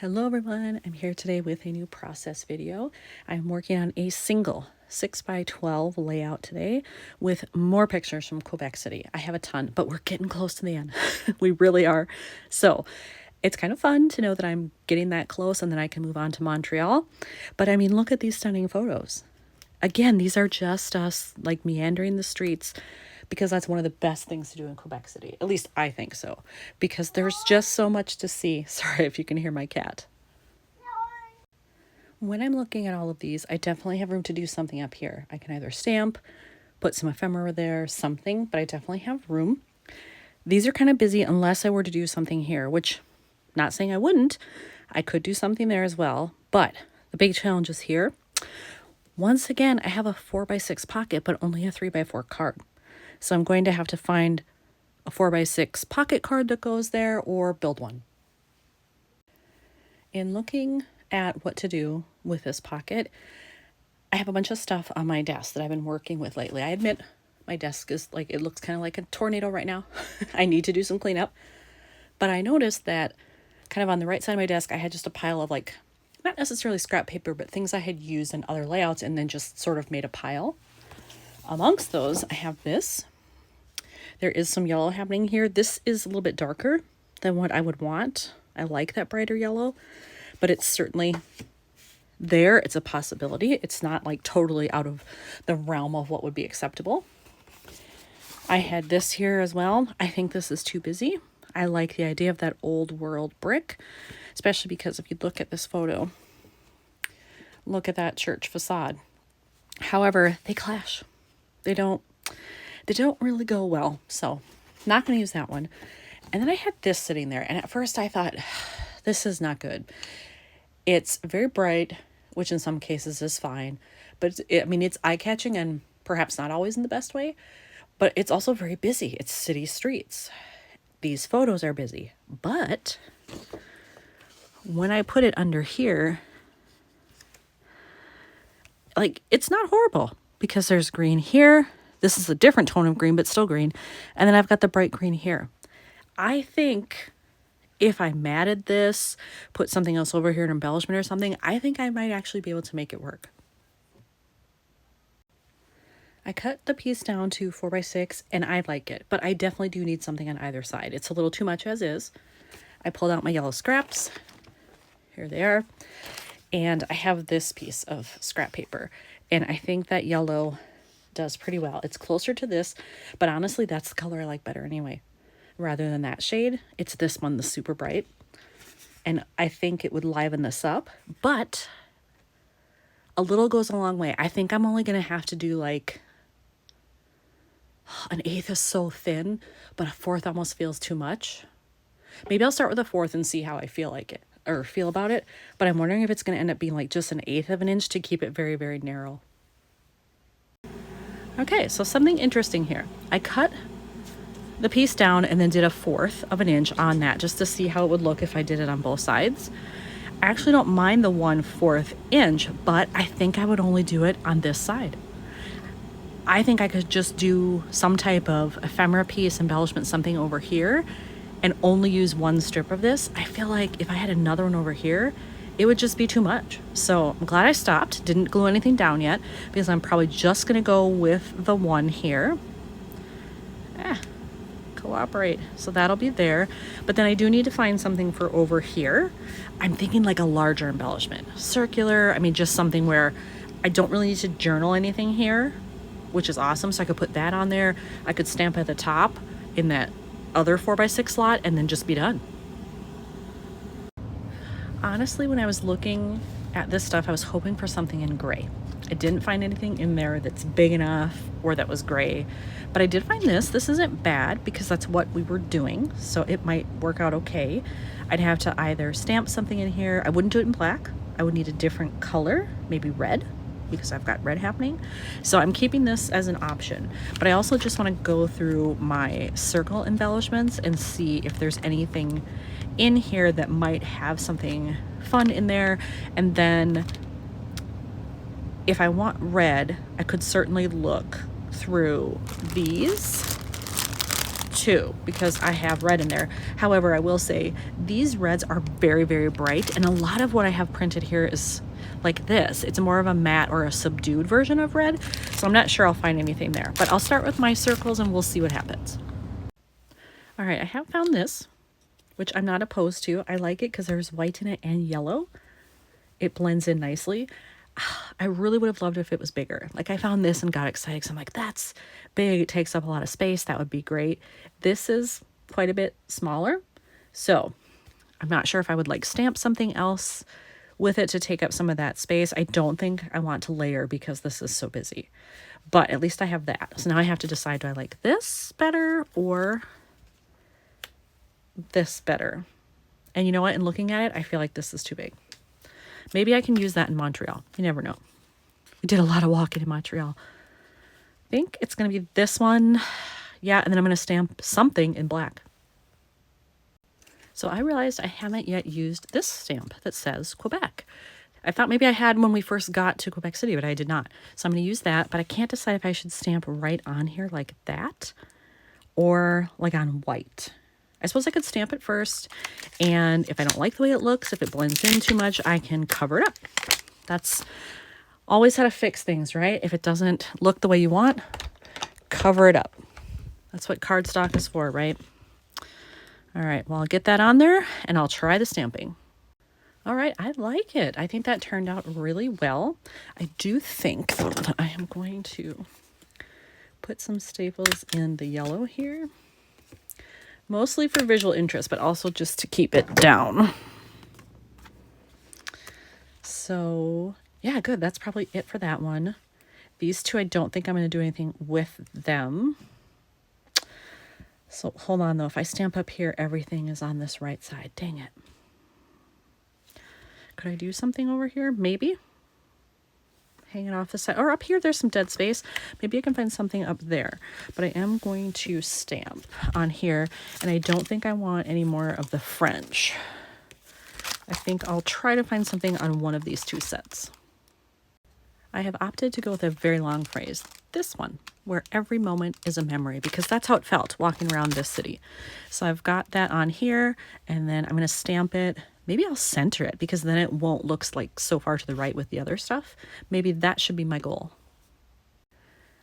Hello everyone, I'm here today with a new process video. I'm working on a single 6x12 layout today with more pictures from Quebec City. I have a ton, but we're getting close to the end. We really are. So it's kind of fun to know that I'm getting that close and then I can move on to Montreal. But I mean, look at these stunning photos. Again, these are just us like meandering the streets because that's one of the best things to do in Quebec City. At least I think so, because there's just so much to see. Sorry if you can hear my cat. When I'm looking at all of these, I definitely have room to do something up here. I can either stamp, put some ephemera there, something, but I definitely have room. These are kind of busy unless I were to do something here, which, not saying I wouldn't. I could do something there as well, but the big challenge is here. Once again, I have a 4x6 pocket, but only a 3x4 card. So I'm going to have to find a 4x6 pocket card that goes there or build one. In looking at what to do with this pocket, I have a bunch of stuff on my desk that I've been working with lately. I admit my desk is like, it looks kind of like a tornado right now. I need to do some cleanup. But I noticed that kind of on the right side of my desk, I had just a pile of like, not necessarily scrap paper, but things I had used in other layouts and then just sort of made a pile. Amongst those, I have this. There is some yellow happening here. This is a little bit darker than what I would want. I like that brighter yellow, but it's certainly there. It's a possibility. It's not like totally out of the realm of what would be acceptable. I had this here as well. I think this is too busy. I like the idea of that old world brick, especially because if you look at this photo, look at that church facade. However, they clash. They don't really go well. So not going to use that one. And then I had this sitting there. And at first I thought, this is not good. It's very bright, which in some cases is fine. But it's eye-catching and perhaps not always in the best way. But it's also very busy. It's city streets. These photos are busy. But when I put it under here, like, it's not horrible because there's green here. This is a different tone of green, but still green. And then I've got the bright green here. I think if I matted this, put something else over here, an embellishment or something, I think I might actually be able to make it work. I cut the piece down to 4x6 and I like it, but I definitely do need something on either side. It's a little too much as is. I pulled out my yellow scraps. Here they are. And I have this piece of scrap paper. And I think that yellow does pretty well. It's closer to this, but honestly, that's the color I like better anyway. Rather than that shade, it's this one, the super bright. And I think it would liven this up, but a little goes a long way. I think I'm only going to have to do like an 1/8 is so thin, but a 1/4 almost feels too much. Maybe I'll start with a 1/4 and see how I feel like it or feel about it. But I'm wondering if it's going to end up being like just an 1/8 of an inch to keep it very, very narrow. Okay, so something interesting here. I cut the piece down and then did a 1/4 of an inch on that just to see how it would look if I did it on both sides. I actually don't mind the 1/4 inch, but I think I would only do it on this side. I think I could just do some type of ephemera piece, embellishment, something over here and only use one strip of this. I feel like if I had another one over here, it would just be too much. So I'm glad I stopped, didn't glue anything down yet because I'm probably just gonna go with the one here. Cooperate. So that'll be there. But then I do need to find something for over here. I'm thinking like a larger embellishment. Circular, just something where I don't really need to journal anything here, which is awesome. So I could put that on there. I could stamp at the top in that other 4x6 slot and then just be done. Honestly, when I was looking at this stuff, I was hoping for something in gray. I didn't find anything in there that's big enough or that was gray, but I did find this. This isn't bad because that's what we were doing, so it might work out okay. I'd have to either stamp something in here. I wouldn't do it in black. I would need a different color, maybe red, because I've got red happening. So I'm keeping this as an option, but I also just want to go through my circle embellishments and see if there's anything in here that might have something fun in there. And then if I want red, I could certainly look through these too, because I have red in there. However, I will say these reds are very, very bright, and a lot of what I have printed here is like this. It's more of a matte or a subdued version of red, so I'm not sure I'll find anything there. But I'll start with my circles and we'll see what happens. All right, I have found this, which I'm not opposed to. I like it because there's white in it and yellow. It blends in nicely. I really would have loved if it was bigger. Like I found this and got excited because I'm like, that's big. It takes up a lot of space. That would be great. This is quite a bit smaller. So I'm not sure if I would like stamp something else with it to take up some of that space. I don't think I want to layer because this is so busy. But at least I have that. So now I have to decide, do I like this better or this better? And you know what? In looking at it, I feel like this is too big. Maybe I can use that in Montreal. You never know. We did a lot of walking in Montreal. I think it's going to be this one. Yeah, and then I'm going to stamp something in black. So I realized I haven't yet used this stamp that says Quebec. I thought maybe I had when we first got to Quebec City, but I did not. So I'm going to use that, but I can't decide if I should stamp right on here like that or like on white. I suppose I could stamp it first, and if I don't like the way it looks, if it blends in too much, I can cover it up. That's always how to fix things, right? If it doesn't look the way you want, cover it up. That's what cardstock is for, right? All right, well, I'll get that on there, and I'll try the stamping. All right, I like it. I think that turned out really well. I do think that I am going to put some staples in the yellow here. Mostly for visual interest, but also just to keep it down. So yeah, good. That's probably it for that one. These two, I don't think I'm going to do anything with them. So hold on though. If I stamp up here, everything is on this right side. Dang it. Could I do something over here? Maybe. Hanging off the side. Or up here, there's some dead space. Maybe I can find something up there. But I am going to stamp on here. And I don't think I want any more of the French. I think I'll try to find something on one of these two sets. I have opted to go with a very long phrase. This one, where every moment is a memory, because that's how it felt walking around this city. So I've got that on here, and then I'm going to stamp it. Maybe I'll center it because then it won't look like so far to the right with the other stuff. Maybe that should be my goal.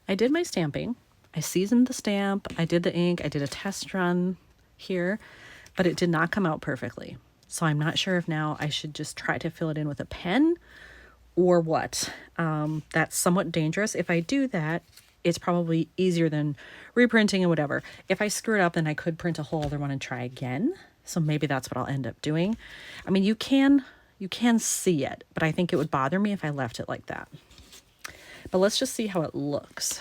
I did my stamping. I seasoned the stamp. I did the ink. I did a test run here, but it did not come out perfectly. So I'm not sure if now I should just try to fill it in with a pen or what. That's somewhat dangerous. If I do that, it's probably easier than reprinting and whatever. If I screw it up, then I could print a whole other one and try again. So maybe that's what I'll end up doing. I mean, you can see it, but I think it would bother me if I left it like that. But let's just see how it looks.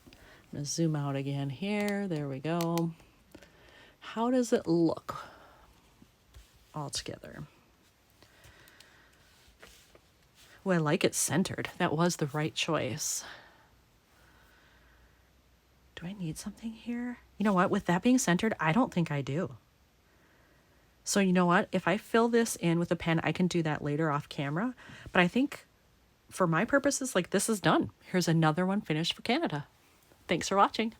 I'm going to zoom out again here. There we go. How does it look all together? Oh, I like it centered. That was the right choice. Do I need something here? You know what? With that being centered, I don't think I do. So you know what? If I fill this in with a pen, I can do that later off camera. But I think for my purposes, like this is done. Here's another one finished for Canada. Thanks for watching.